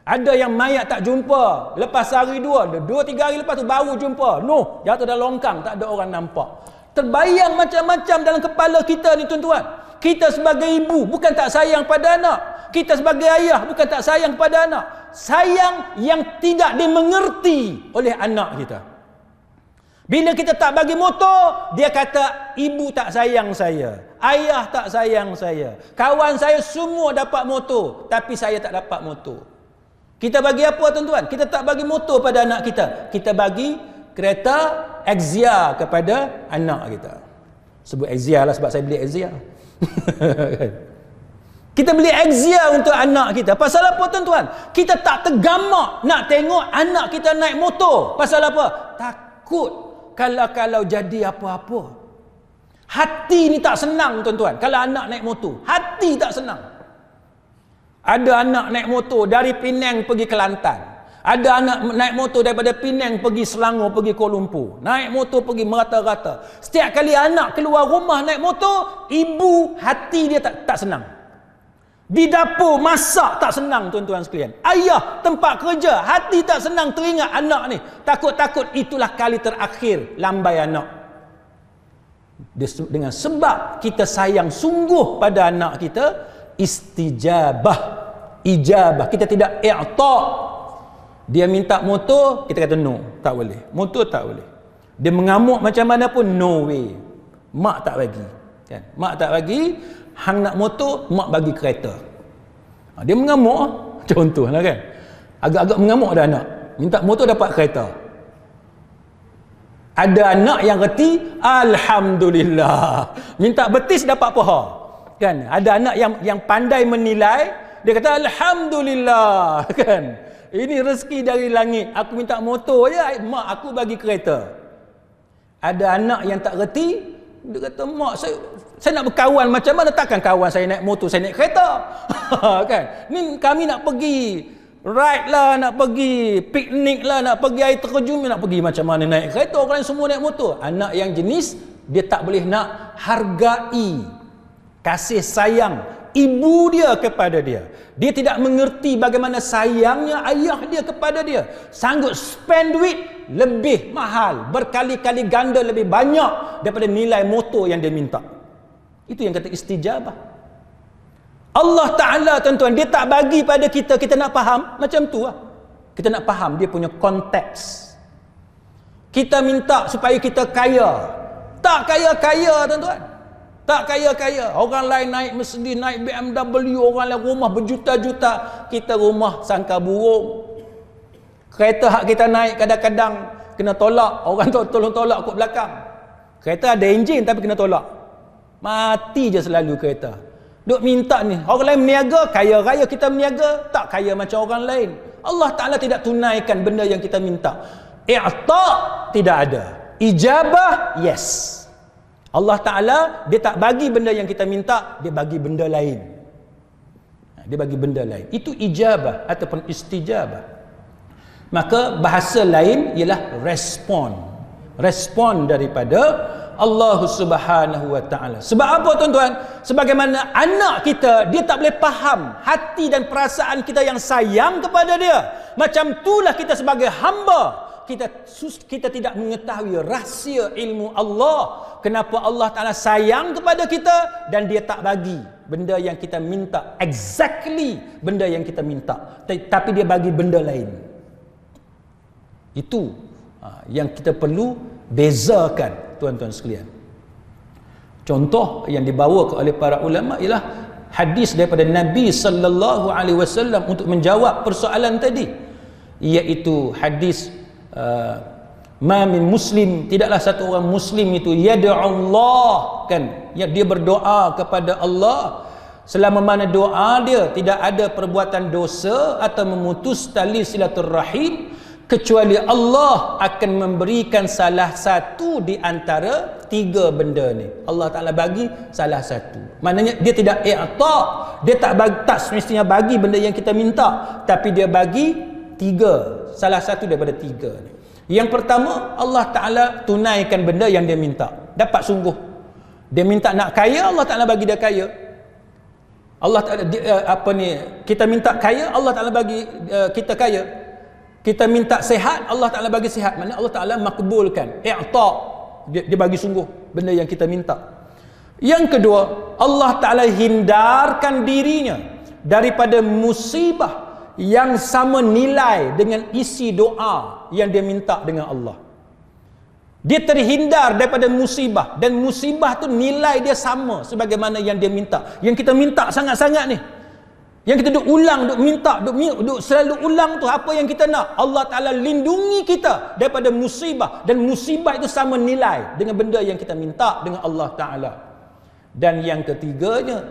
Ada yang mayat tak jumpa, lepas hari 2, 2-3 hari lepas tu baru jumpa. Noh, jatuh dalam longkang, tak ada orang nampak. Terbayang macam-macam dalam kepala kita ni tuan-tuan. Kita sebagai ibu bukan tak sayang pada anak. Kita sebagai ayah bukan tak sayang pada anak. Sayang yang tidak dimengerti oleh anak kita. Bila kita tak bagi motor, dia kata ibu tak sayang saya, ayah tak sayang saya, kawan saya semua dapat motor tapi saya tak dapat motor. Kita bagi apa tuan-tuan? Kita tak bagi motor pada anak kita. Kita bagi kereta Exia kepada anak kita. Sebut Exia lah sebab saya beli Exia. Kita beli Exia untuk anak kita. Pasal apa tuan-tuan? Kita tak tergamak nak tengok anak kita naik motor. Pasal apa? Takut kalau jadi apa-apa. Hati ni tak senang tuan-tuan. Kalau anak naik motor, hati tak senang. Ada anak naik motor dari Penang pergi Kelantan. Ada anak naik motor daripada Penang pergi Selangor, pergi Kuala Lumpur. Naik motor pergi merata-rata. Setiap kali anak keluar rumah naik motor, ibu hati dia tak senang. Di dapur masak tak senang tuan-tuan sekalian. Ayah tempat kerja hati tak senang teringat anak ni. Takut-takut itulah kali terakhir lambai anak. Dengan sebab kita sayang sungguh pada anak kita, ijabah, kita tidak i'ta'. Dia minta motor, kita kata no, tak boleh. Motor tak boleh. Dia mengamuk macam mana pun, no way. Mak tak bagi. Kan? Mak tak bagi, hang nak motor, mak bagi kereta. Dia mengamuk, contohlah kan. Agak-agak mengamuk dah anak. Minta motor dapat kereta. Ada anak yang reti, alhamdulillah. Minta betis dapat paha. Kan? Ada anak yang pandai menilai, dia kata alhamdulillah, kan? Ini rezeki dari langit. Aku minta motor je, mak aku bagi kereta. Ada anak yang tak reti, dia kata mak saya nak berkawan macam mana, takkan kawan saya naik motor, saya naik kereta. Kan? Ni kami nak pergi ride lah, nak pergi piknik lah, nak pergi air terjun, nak pergi macam mana naik kereta, orang lain semua naik motor. Anak yang jenis dia tak boleh nak hargai kasih sayang ibu dia kepada dia. Dia tidak mengerti bagaimana sayangnya ayah dia kepada dia. Sanggup spend duit lebih mahal, berkali-kali ganda lebih banyak daripada nilai motor yang dia minta. Itu yang kata istijabah. Allah Ta'ala tuan-tuan, dia tak bagi pada kita, kita nak faham macam tu lah. Kita nak faham dia punya konteks. Kita minta supaya kita kaya. Tak kaya-kaya tuan-tuan. Tak kaya-kaya. Orang lain naik Mercedes, naik BMW, orang lain rumah berjuta-juta. Kita rumah sangka burung. Kereta hak kita naik kadang-kadang kena tolak. Orang tu tolong tolak kot belakang. Kereta ada enjin tapi kena tolak. Mati je selalu kereta. Duk minta ni. Orang lain meniaga, kaya raya, kita meniaga. Tak kaya macam orang lain. Allah Ta'ala tidak tunaikan benda yang kita minta. I'ta' tidak ada. Ijabah, yes. Allah Ta'ala, dia tak bagi benda yang kita minta, dia bagi benda lain. Dia bagi benda lain. Itu ijabah ataupun istijabah. Maka bahasa lain ialah respon. Respon daripada Allah Subhanahu wa Ta'ala. Sebab apa tuan-tuan? Sebagaimana anak kita, dia tak boleh faham hati dan perasaan kita yang sayang kepada dia. Macam itulah kita sebagai hamba. Kita tidak mengetahui rahsia ilmu Allah. Kenapa Allah Ta'ala sayang kepada kita dan dia tak bagi benda yang kita minta. Exactly benda yang kita minta. Tapi dia bagi benda lain. Itu yang kita perlu bezakan tuan-tuan sekalian. Contoh yang dibawa oleh para ulama ialah hadis daripada Nabi sallallahu alaihi wasallam untuk menjawab persoalan tadi, iaitu hadis ma min muslim, tidaklah satu orang muslim itu yad'u Allah, kan, ya, dia berdoa kepada Allah selama mana doa dia tidak ada perbuatan dosa atau memutus tali silaturrahim, kecuali Allah akan memberikan salah satu di antara tiga benda ni. Allah Ta'ala bagi salah satu. Maknanya dia tidak dia tak semestinya bagi benda yang kita minta, tapi dia bagi tiga, salah satu daripada tiga ni. Yang pertama, Allah Ta'ala tunaikan benda yang dia minta, dapat sungguh. Dia minta nak kaya, Allah Ta'ala bagi dia kaya. Allah Ta'ala kita minta kaya, Allah Ta'ala bagi kita kaya. Kita minta sehat, Allah Ta'ala bagi sehat. Maknanya Allah Ta'ala makbulkan, dia bagi sungguh benda yang kita minta. Yang kedua, Allah Ta'ala hindarkan dirinya daripada musibah yang sama nilai dengan isi doa yang dia minta dengan Allah. Dia terhindar daripada musibah, dan musibah tu nilai dia sama sebagaimana yang dia minta. Yang kita minta sangat-sangat ni, yang kita duk ulang, duk minta, duk selalu ulang tu apa yang kita nak. Allah Ta'ala lindungi kita daripada musibah, dan musibah itu sama nilai dengan benda yang kita minta dengan Allah Ta'ala. Dan yang ketiganya,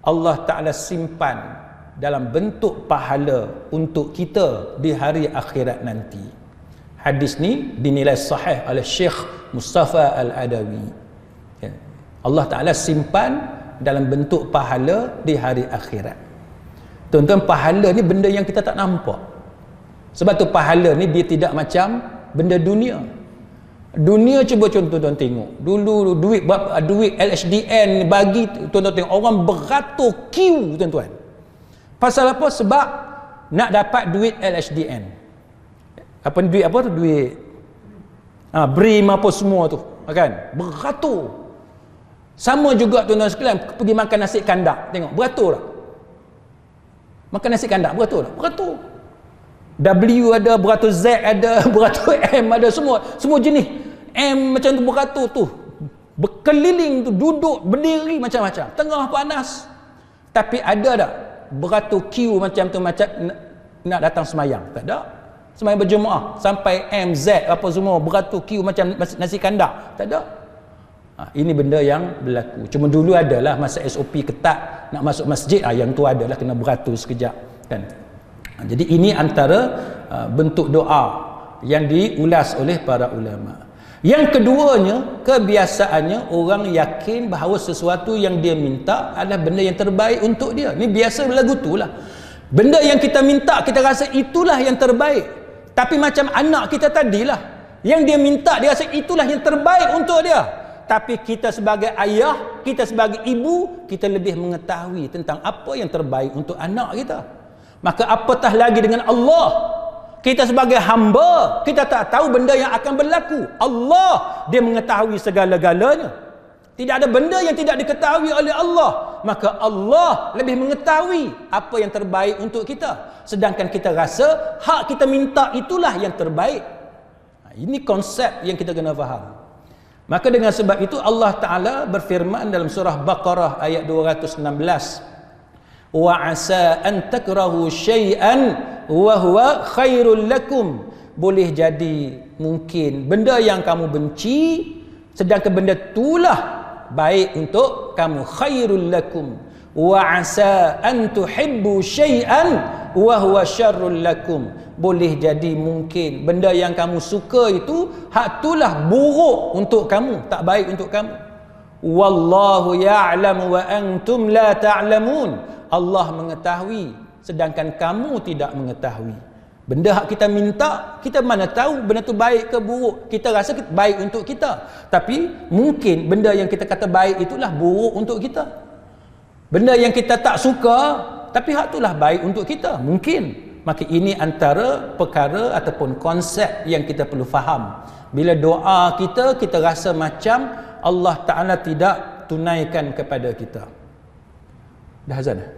Allah Ta'ala simpan dalam bentuk pahala untuk kita di hari akhirat nanti. Hadis ni dinilai sahih oleh Syekh Mustafa Al-Adawi. Allah Ta'ala simpan dalam bentuk pahala di hari akhirat. Tuan-tuan, pahala ni benda yang kita tak nampak. Sebab tu pahala ni dia tidak macam benda dunia. Dunia, cuba tuan-tuan tengok. Dulu duit LHDN bagi, tuan-tuan tengok orang beratur queue, tuan-tuan. Pasal apa? Sebab nak dapat duit LHDN. Apa duit apa tu? Duit BRIM apa semua tu, kan? Beratur. Sama juga tuan-tuan sekalian, pergi makan nasi kandak, tengok beratur tak? Makan nasi kandak beratur tak? Beratur. W ada, beratur Z ada, beratur M ada, semua jenis M macam tu beratur tu. Berkeliling tu, duduk, berdiri macam-macam. Tengah panas. Tapi ada tak beratur Q macam tu, macam nak datang semayang? Tak ada. Semayang berjemaah sampai M, Z apa semua beratur Q macam nasi kandak? Tak ada. Ini benda yang berlaku. Cuma dulu adalah masa SOP ketat, nak masuk masjid, yang tu adalah kena beratur sekejap, kan. Jadi ini antara bentuk doa yang diulas oleh para ulama. Yang keduanya, kebiasaannya orang yakin bahawa sesuatu yang dia minta adalah benda yang terbaik untuk dia. Ini biasa berlagu tu lah. Benda yang kita minta, kita rasa itulah yang terbaik. Tapi macam anak kita tadilah, yang dia minta, dia rasa itulah yang terbaik untuk dia. Tapi kita sebagai ayah, kita sebagai ibu, kita lebih mengetahui tentang apa yang terbaik untuk anak kita. Maka apatah lagi dengan Allah. Kita sebagai hamba, kita tak tahu benda yang akan berlaku. Allah, dia mengetahui segala-galanya. Tidak ada benda yang tidak diketahui oleh Allah. Maka Allah lebih mengetahui apa yang terbaik untuk kita. Sedangkan kita rasa hak kita minta itulah yang terbaik. Ini konsep yang kita kena faham. Maka dengan sebab itu Allah Ta'ala berfirman dalam surah Baqarah ayat 216, wa asa an takrahu syai'an wa huwa khairul lakum. Boleh jadi mungkin benda yang kamu benci, sedangkan benda itulah baik untuk kamu, khairul lakum. Wa asa an tuhibbu syai'an wa huwa syarrul lakum. Boleh jadi mungkin benda yang kamu suka itu hak itulah buruk untuk kamu, tak baik untuk kamu. Wallahu ya'lamu wa antum la ta'lamun. Allah mengetahui sedangkan kamu tidak mengetahui. Benda hak kita minta, kita mana tahu benda tu baik ke buruk. Kita rasa baik untuk kita, tapi mungkin benda yang kita kata baik itulah buruk untuk kita. Benda yang kita tak suka, tapi hak itulah baik untuk kita, mungkin. Maka ini antara perkara ataupun konsep yang kita perlu faham. Bila doa kita, kita rasa macam Allah Ta'ala tidak tunaikan kepada kita. Dah azan dah?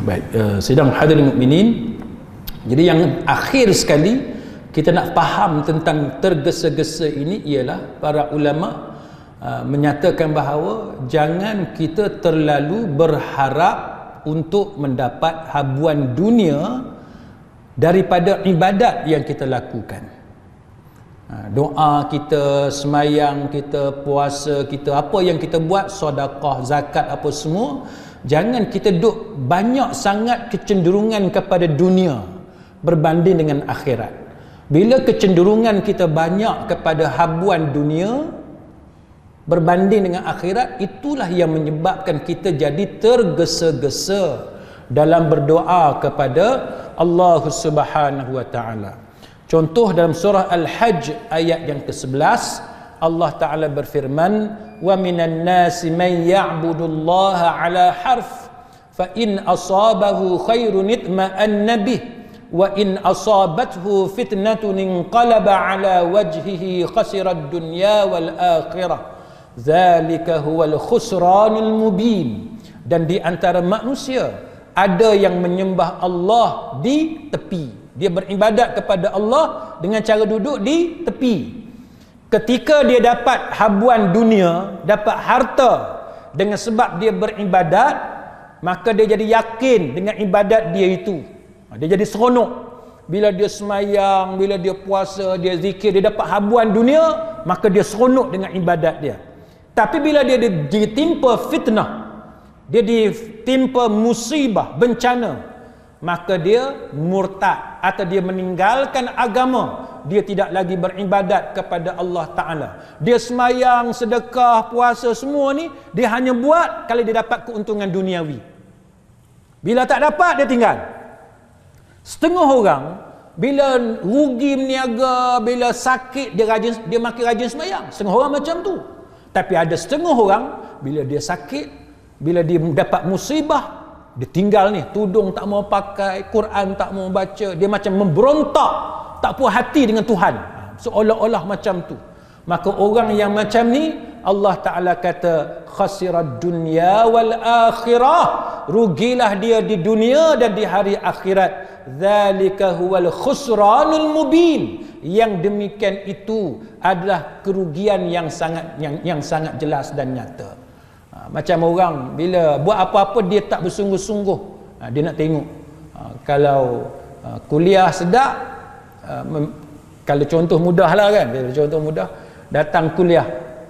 Baik, sidang hadirin mukminin. Jadi yang akhir sekali kita nak faham tentang tergesa-gesa ini ialah para ulama menyatakan bahawa jangan kita terlalu berharap untuk mendapat habuan dunia daripada ibadat yang kita lakukan. Doa kita, semayang kita, puasa kita, apa yang kita buat, sedekah, zakat, apa semua, jangan kita duk banyak sangat kecenderungan kepada dunia berbanding dengan akhirat. Bila kecenderungan kita banyak kepada habuan dunia berbanding dengan akhirat, itulah yang menyebabkan kita jadi tergesa-gesa dalam berdoa kepada Allah Subhanahu wa taala. Contoh dalam surah Al-Hajj ayat yang ke-11, Allah taala berfirman, "Wa minan nasi man ya'budullaha 'ala harf, fa in asabahu khairun itma'anna bih, wa in asabathu fitnatun inqalaba 'ala wajhihi khasirad dunya wal akhirah. Dzalika huwal khusranul mubin." Dan di antara manusia ada yang menyembah Allah di tepi. Dia beribadat kepada Allah dengan cara duduk di tepi. Ketika dia dapat habuan dunia, dapat harta dengan sebab dia beribadat, maka dia jadi yakin dengan ibadat dia itu. Dia jadi seronok. Bila dia semayang, bila dia puasa, dia zikir, dia dapat habuan dunia, maka dia seronok dengan ibadat dia. Tapi bila dia ditimpa fitnah, dia ditimpa musibah, bencana, maka dia murtad atau dia meninggalkan agama. Dia tidak lagi beribadat kepada Allah Ta'ala. Dia semayang, sedekah, puasa, semua ni dia hanya buat kalau dia dapat keuntungan duniawi. Bila tak dapat, dia tinggal. Setengah orang bila rugi berniaga, bila sakit, dia makin rajin semayang. Setengah orang macam tu. Tapi ada setengah orang bila dia sakit, bila dia dapat musibah, dia tinggal ni, tudung tak mau pakai, Quran tak mau baca, dia macam memberontak, tak puas hati dengan Tuhan, seolah-olah macam tu. Maka orang yang macam ni, Allah Ta'ala kata khasirad dunya wal akhirah, rugilah dia di dunia dan di hari akhirat. Dzalika huwal khusranul mubin, yang demikian itu adalah kerugian yang sangat jelas dan nyata. Macam orang bila buat apa-apa dia tak bersungguh-sungguh, dia nak tengok kalau kuliah sedap, kalau contoh mudah lah kan, contoh mudah datang kuliah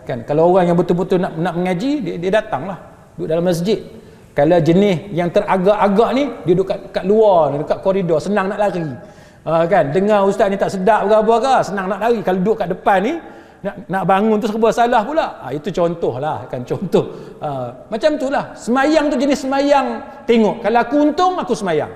kan, kalau orang yang betul-betul nak mengaji, dia datang lah duduk dalam masjid. Kalau jenis yang teragak-agak ni, dia duduk kat luar, dekat koridor, senang nak lari kan, dengar ustaz ni tak sedap ke apa ke, senang nak lari. Kalau duduk kat depan ni, nak bangun tu serba salah pula. Itu contoh lah kan, contoh macam tu lah. Semayang tu jenis semayang tengok, kalau aku untung aku semayang,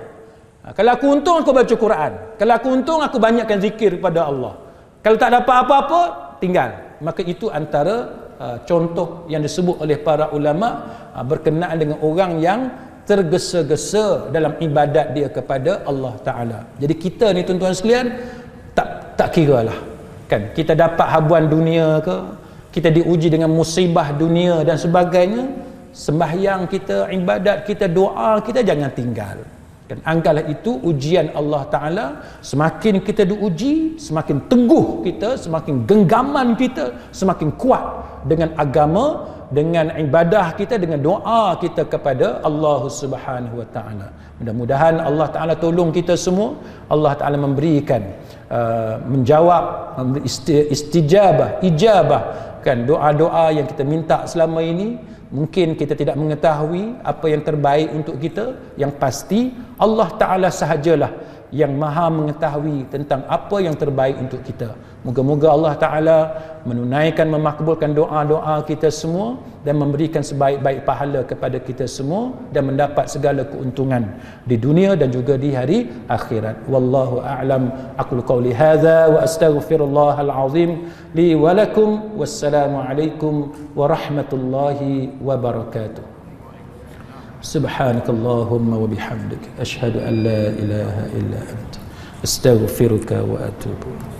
kalau aku untung aku baca Quran, kalau aku untung aku banyakkan zikir kepada Allah, kalau tak dapat apa-apa tinggal. Maka itu antara contoh yang disebut oleh para ulama berkenaan dengan orang yang tergesa-gesa dalam ibadat dia kepada Allah Ta'ala. Jadi kita ni tuan-tuan sekalian, tak kira lah kan, kita dapat habuan dunia ke, kita diuji dengan musibah dunia dan sebagainya, sembahyang kita, ibadat kita, doa kita jangan tinggal kan. Anggaplah itu ujian Allah Ta'ala. Semakin kita diuji, semakin teguh kita, semakin genggaman kita, semakin kuat dengan agama, dengan ibadah kita, dengan doa kita kepada Allah Subhanahu wa Ta'ala. Mudah-mudahan Allah Ta'ala tolong kita semua. Allah Ta'ala memberikan menjawab, ijabah kan doa-doa yang kita minta selama ini. Mungkin kita tidak mengetahui apa yang terbaik untuk kita. Yang pasti Allah Ta'ala sahajalah yang maha mengetahui tentang apa yang terbaik untuk kita. Moga-moga Allah Ta'ala menunaikan, memakbulkan doa-doa kita semua dan memberikan sebaik-baik pahala kepada kita semua dan mendapat segala keuntungan di dunia dan juga di hari akhirat. Wallahu a'lam. Aqulu qawli hadza wa astaghfirullahal azim li wa lakum. Wassalamu alaikum warahmatullahi wabarakatuh. Subhanakallahumma wa bihamdika asyhadu an la ilaha illa anta astaghfiruka wa atubu.